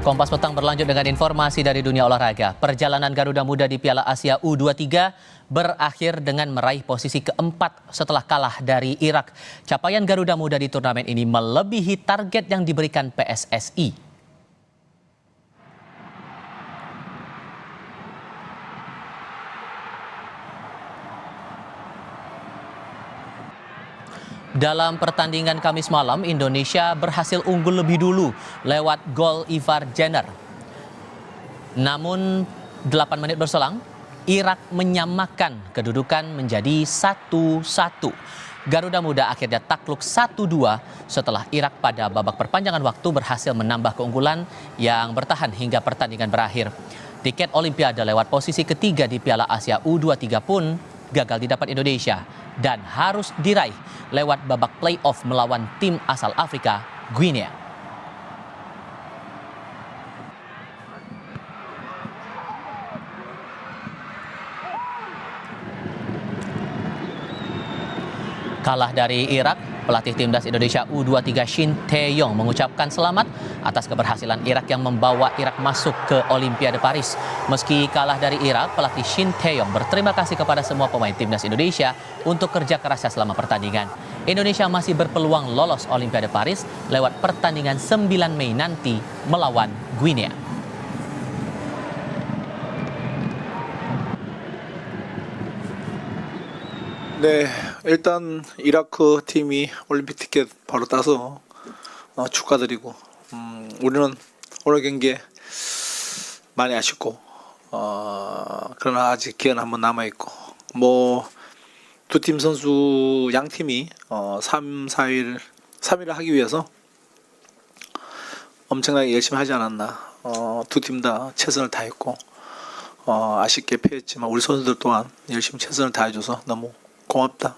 Kompas Petang berlanjut dengan informasi dari dunia olahraga. Perjalanan Garuda Muda di Piala Asia U23 berakhir dengan meraih posisi keempat setelah kalah dari Irak. Capaian Garuda Muda di turnamen ini melebihi target yang diberikan PSSI. Dalam pertandingan Kamis malam, Indonesia berhasil unggul lebih dulu lewat gol Ivar Jenner. Namun 8 menit berselang, Irak menyamakan kedudukan menjadi 1-1. Garuda Muda akhirnya takluk 1-2 setelah Irak pada babak perpanjangan waktu berhasil menambah keunggulan yang bertahan hingga pertandingan berakhir. Tiket Olimpiade lewat posisi ketiga di Piala Asia U23 pun gagal didapat Indonesia dan harus diraih lewat babak play-off melawan tim asal Afrika, Guinea. Kalah dari Irak, pelatih timnas Indonesia U23 Shin Tae-yong mengucapkan selamat atas keberhasilan Irak yang membawa Irak masuk ke Olimpiade Paris. Meski kalah dari Irak, pelatih Shin Tae-yong berterima kasih kepada semua pemain timnas Indonesia untuk kerja kerasnya selama pertandingan. Indonesia masih berpeluang lolos Olimpiade Paris lewat pertandingan 9 Mei nanti melawan Guinea. 네, 일단 이라크 팀이 올림픽 티켓 바로 따서 축하드리고 우리는 오늘 경기에 많이 아쉽고 그러나 아직 기회는 한번 남아있고 뭐 두 팀 선수 양 팀이 3일을 하기 위해서 엄청나게 열심히 하지 않았나. 두 팀 다 최선을 다했고 아쉽게 패했지만 우리 선수들 또한 열심히 최선을 다해줘서 너무 고맙다.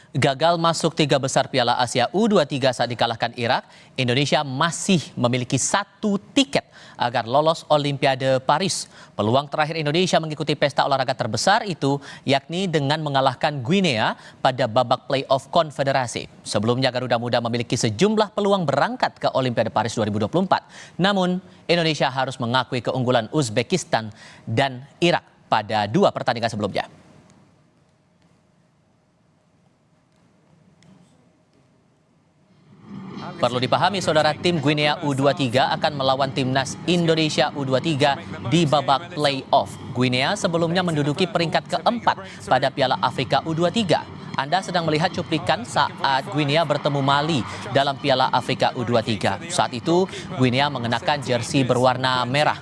Gagal masuk 3 besar Piala Asia U23 saat dikalahkan Irak, Indonesia masih memiliki 1 tiket agar lolos Olimpiade Paris. Peluang terakhir Indonesia mengikuti pesta olahraga terbesar itu yakni dengan mengalahkan Guinea pada babak play-off konfederasi. Sebelumnya Garuda Muda memiliki sejumlah peluang berangkat ke Olimpiade Paris 2024. Namun Indonesia harus mengakui keunggulan Uzbekistan dan Irak pada 2 pertandingan sebelumnya. Perlu dipahami saudara, tim Guinea U23 akan melawan timnas Indonesia U23 di babak play-off. Guinea sebelumnya menduduki peringkat keempat pada Piala Afrika U23. Anda sedang melihat cuplikan saat Guinea bertemu Mali dalam Piala Afrika U23. Saat itu Guinea mengenakan jersey berwarna merah.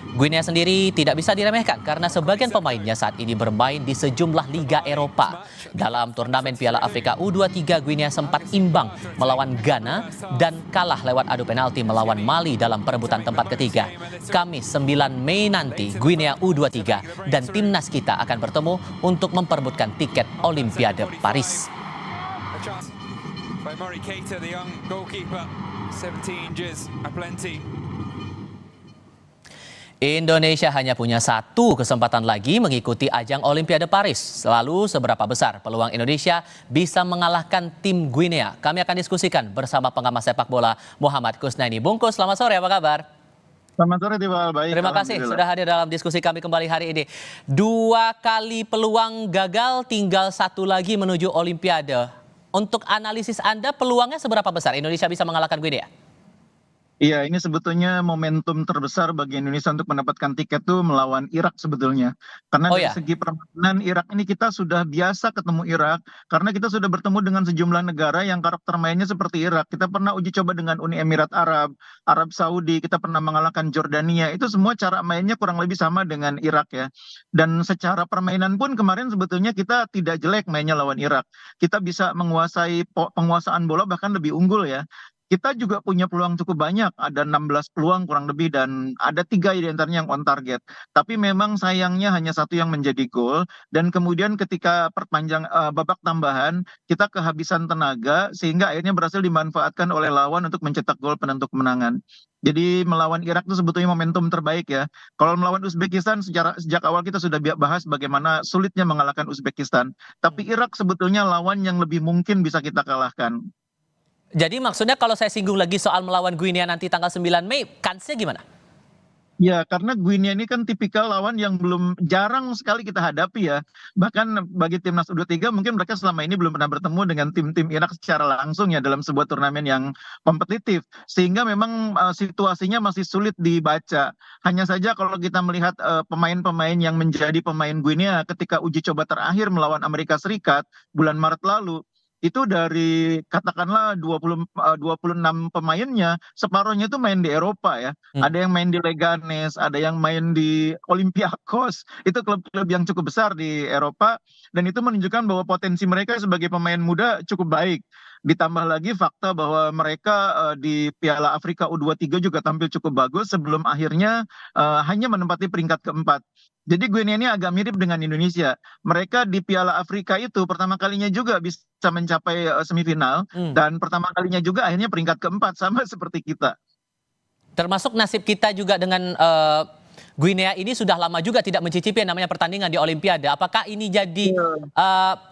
Guinea sendiri tidak bisa diremehkan karena sebagian pemainnya saat ini bermain di sejumlah liga Eropa. Dalam turnamen Piala Afrika U23, Guinea sempat imbang melawan Ghana dan kalah lewat adu penalti melawan Mali dalam perebutan tempat ketiga. Kamis 9 Mei nanti, Guinea U23 dan timnas kita akan bertemu untuk memperebutkan tiket Olimpiade Paris. Indonesia hanya punya 1 kesempatan lagi mengikuti ajang Olimpiade Paris. Lalu seberapa besar peluang Indonesia bisa mengalahkan tim Guinea? Kami akan diskusikan bersama pengamat sepak bola Muhammad Kusnaini. Bungkus, selamat sore, apa kabar? Selamat sore, Tibal. Baik. Terima kasih sudah hadir dalam diskusi kami kembali hari ini. 2 kali peluang gagal, tinggal 1 lagi menuju Olimpiade. Untuk analisis Anda, peluangnya seberapa besar Indonesia bisa mengalahkan Guinea? Iya, ini sebetulnya momentum terbesar bagi Indonesia untuk mendapatkan tiket tuh melawan Irak sebetulnya. Karena dari segi permainan Irak ini kita sudah biasa ketemu Irak. Karena kita sudah bertemu dengan sejumlah negara yang karakter mainnya seperti Irak. Kita pernah uji coba dengan Uni Emirat Arab, Arab Saudi, kita pernah mengalahkan Jordania. Itu semua cara mainnya kurang lebih sama dengan Irak ya. Dan secara permainan pun kemarin sebetulnya kita tidak jelek mainnya lawan Irak. Kita bisa menguasai penguasaan bola bahkan lebih unggul ya. Kita juga punya peluang cukup banyak, ada 16 peluang kurang lebih dan ada 3 di antaranya yang on target. Tapi memang sayangnya hanya 1 yang menjadi gol dan kemudian ketika babak tambahan kita kehabisan tenaga sehingga akhirnya berhasil dimanfaatkan oleh lawan untuk mencetak gol penentu kemenangan. Jadi melawan Irak itu sebetulnya momentum terbaik ya. Kalau melawan Uzbekistan sejak awal kita sudah bahas bagaimana sulitnya mengalahkan Uzbekistan. Tapi Irak sebetulnya lawan yang lebih mungkin bisa kita kalahkan. Jadi maksudnya kalau saya singgung lagi soal melawan Guinea nanti tanggal 9 Mei, kansnya gimana? Ya, karena Guinea ini kan tipikal lawan yang belum jarang sekali kita hadapi ya. Bahkan bagi timnas U23 mungkin mereka selama ini belum pernah bertemu dengan tim-tim Irak secara langsung ya dalam sebuah turnamen yang kompetitif. Sehingga memang situasinya masih sulit dibaca. Hanya saja kalau kita melihat pemain-pemain yang menjadi pemain Guinea ketika uji coba terakhir melawan Amerika Serikat bulan Maret lalu, itu dari katakanlah 26 pemainnya, separuhnya itu main di Eropa ya. Hmm. Ada yang main di Leganes, ada yang main di Olympiakos. Itu klub-klub yang cukup besar di Eropa dan itu menunjukkan bahwa potensi mereka sebagai pemain muda cukup baik. Ditambah lagi fakta bahwa mereka di Piala Afrika U23 juga tampil cukup bagus sebelum akhirnya hanya menempati peringkat keempat. Jadi Guinea ini agak mirip dengan Indonesia. Mereka di Piala Afrika itu pertama kalinya juga bisa mencapai semifinal dan pertama kalinya juga akhirnya peringkat keempat sama seperti kita. Termasuk nasib kita juga dengan Guinea ini sudah lama juga tidak mencicipi yang namanya pertandingan di Olimpiade. Apakah ini jadi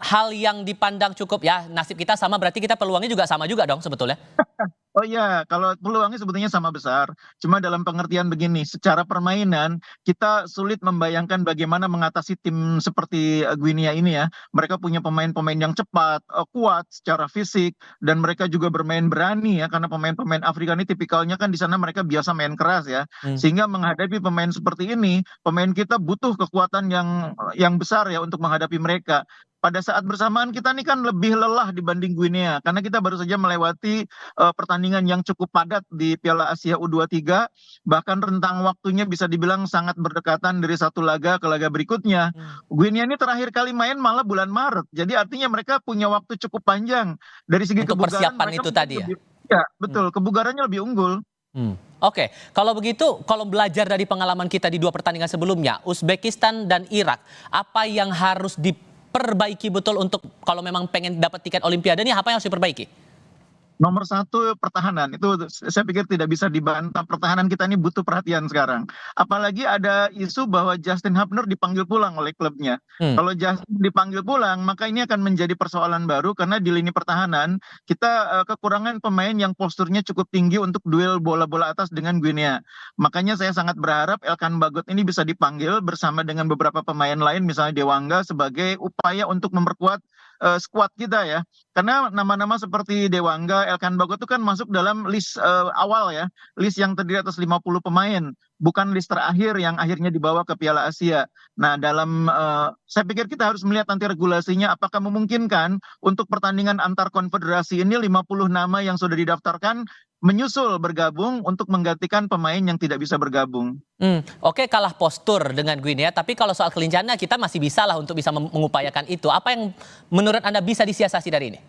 hal yang dipandang cukup ya nasib kita sama berarti kita peluangnya juga sama juga dong sebetulnya? Oh iya, kalau peluangnya sebetulnya sama besar. Cuma dalam pengertian begini, secara permainan kita sulit membayangkan bagaimana mengatasi tim seperti Guinea ini ya. Mereka punya pemain-pemain yang cepat, kuat secara fisik, dan mereka juga bermain berani ya. Karena pemain-pemain Afrika ini tipikalnya kan di sana mereka biasa main keras ya. Sehingga menghadapi pemain seperti ini, pemain kita butuh kekuatan yang besar ya untuk menghadapi mereka. Pada saat bersamaan kita ini kan lebih lelah dibanding Guinea karena kita baru saja melewati pertandingan yang cukup padat di Piala Asia U23, bahkan rentang waktunya bisa dibilang sangat berdekatan dari satu laga ke laga berikutnya. Guinea ini terakhir kali main malah bulan Maret, jadi artinya mereka punya waktu cukup panjang dari segi untuk kebugaran. persiapan itu tadi ya? Ya betul, kebugarannya lebih unggul. Oke, kalau begitu, kalau belajar dari pengalaman kita di dua pertandingan sebelumnya, Uzbekistan dan Irak, apa yang harus diperbaiki betul untuk kalau memang pengen dapat tiket Olimpiade ini apa yang harus diperbaiki? Nomor satu pertahanan, itu saya pikir tidak bisa dibantah. Pertahanan kita ini butuh perhatian sekarang. Apalagi ada isu bahwa Justin Hubner dipanggil pulang oleh klubnya. Kalau Justin dipanggil pulang, maka ini akan menjadi persoalan baru karena di lini pertahanan kita kekurangan pemain yang posturnya cukup tinggi untuk duel bola-bola atas dengan Guinea. Makanya saya sangat berharap Elkan Bagot ini bisa dipanggil bersama dengan beberapa pemain lain, misalnya Dewangga, sebagai upaya untuk memperkuat skuad kita ya. Karena nama-nama seperti Dewangga, Elkan Bagot itu kan masuk dalam list awal ya, list yang terdiri atas 50 pemain, bukan list terakhir yang akhirnya dibawa ke Piala Asia. Nah, saya pikir kita harus melihat nanti regulasinya apakah memungkinkan untuk pertandingan antar konfederasi ini 50 nama yang sudah didaftarkan menyusul bergabung untuk menggantikan pemain yang tidak bisa bergabung. Oke, kalah postur dengan Guinea, tapi kalau soal kelincahannya kita masih bisa lah untuk bisa mengupayakan itu. Apa yang menurut Anda bisa disiasati dari ini?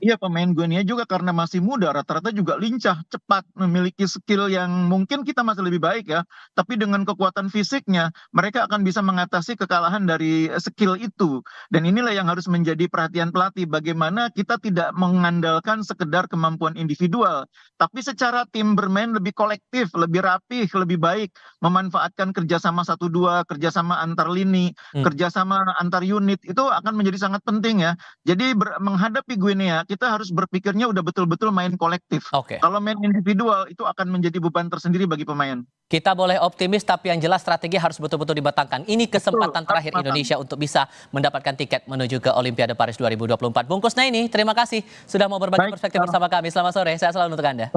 Iya, pemain Guinea juga karena masih muda, rata-rata juga lincah, cepat, memiliki skill yang mungkin kita masih lebih baik ya. Tapi dengan kekuatan fisiknya, mereka akan bisa mengatasi kekalahan dari skill itu. Dan inilah yang harus menjadi perhatian pelatih, bagaimana kita tidak mengandalkan sekedar kemampuan individual, tapi secara tim bermain lebih kolektif, lebih rapih, lebih baik, memanfaatkan kerjasama 1-2, kerjasama antar lini, kerjasama antar unit, itu akan menjadi sangat penting ya. Jadi menghadapi Guinea, kita harus berpikirnya udah betul-betul main kolektif. Kalau main individual itu akan menjadi beban tersendiri bagi pemain. Kita boleh optimis tapi yang jelas strategi harus betul-betul dibatangkan. Ini kesempatan terakhir Indonesia untuk bisa mendapatkan tiket menuju ke Olimpiade Paris 2024. Bung Kusnaini, terima kasih sudah mau berbagi perspektif bersama kami. Selamat sore, sehat selalu untuk Anda.